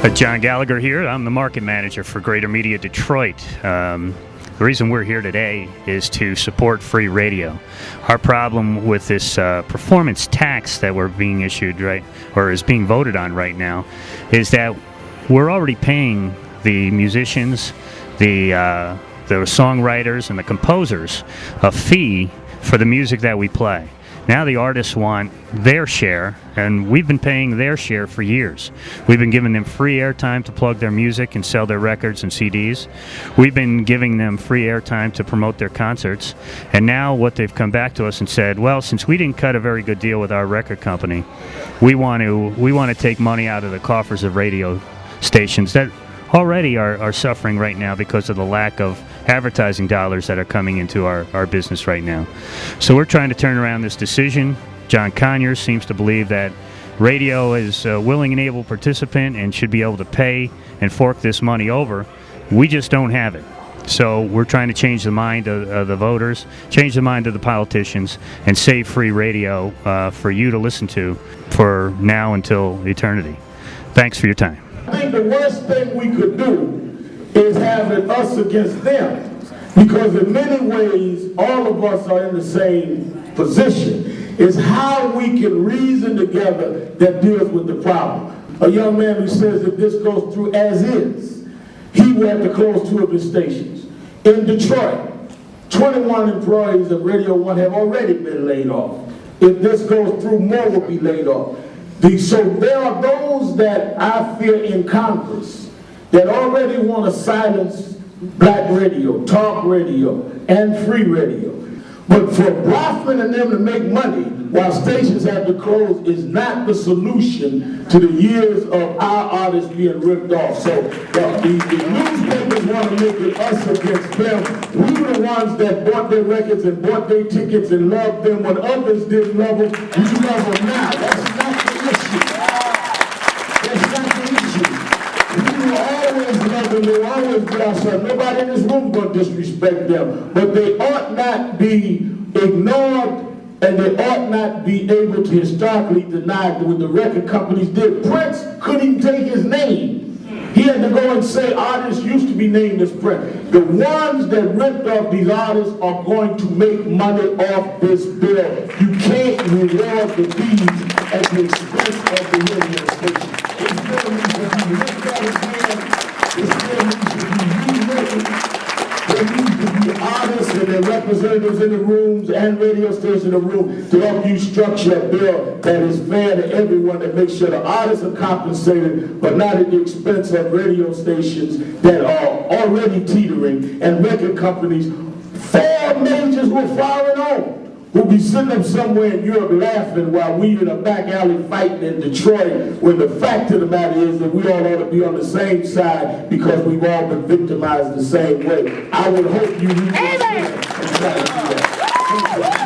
John Gallagher here. I'm the market manager for Greater Media Detroit. The reason we're here today is to support free radio. Our problem with this performance tax that we're being issued or is being voted on right now is that we're already paying the musicians, the songwriters and the composers a fee for the music that we play. Now the artists want their share, and we've been paying their share for years. We've been giving them free airtime to plug their music and sell their records and CDs. We've been giving them free airtime to promote their concerts. And now what they've come back to us and said, well, since we didn't cut a very good deal with our record company, we want to take money out of the coffers of radio stations that already are suffering right now because of the lack of advertising dollars that are coming into our business right now. So we're trying to turn around this decision. John Conyers seems to believe that radio is a willing and able participant and should be able to pay and fork this money over. We just don't have it. So we're trying to change the mind of the voters, change the mind of the politicians, and save free radio for you to listen to for now until eternity. Thanks for your time. I think the worst thing we could do is have it us against them, because in many ways all of us are in the same position. It's how we can reason together that deals with the problem. A young man who says if this goes through as is, he will have to close 2 of his stations. In Detroit, 21 employees of Radio 1 have already been laid off. If this goes through, more will be laid off. So there are those that I fear in Congress that already want to silence black radio, talk radio, and free radio. But for Brofman and them to make money while stations have to close is not the solution to the years of our artists being ripped off. So the newspapers want to make it us against them. We were the ones that bought their records and bought their tickets and loved them when others didn't love them. We love them now. That's not the issue. That's not the issue. We will always love them. They will always be our son. Nobody in this room is going to disrespect them. But they ought not be ignored, and they ought not be able to historically deny what the record companies did. Prince couldn't even take his name. He had to go and say artists used to be named as Prince. The ones that ripped off these artists are going to make money off this bill. You can't reward the deeds at the expense of the radio station. It still needs to be looked at again. It still needs to be rewritten. There needs to be artists and their representatives in the rooms and radio stations in the room to help you structure a bill that is fair to everyone, that makes sure the artists are compensated, but not at the expense of radio stations that are already teetering, and record companies. 4 majors were firing on. We'll be sitting up somewhere in Europe laughing while we in a back alley fighting in Detroit, when the fact of the matter is that we all ought to be on the same side because we've all been victimized the same way. I would hope you read this and try to do that.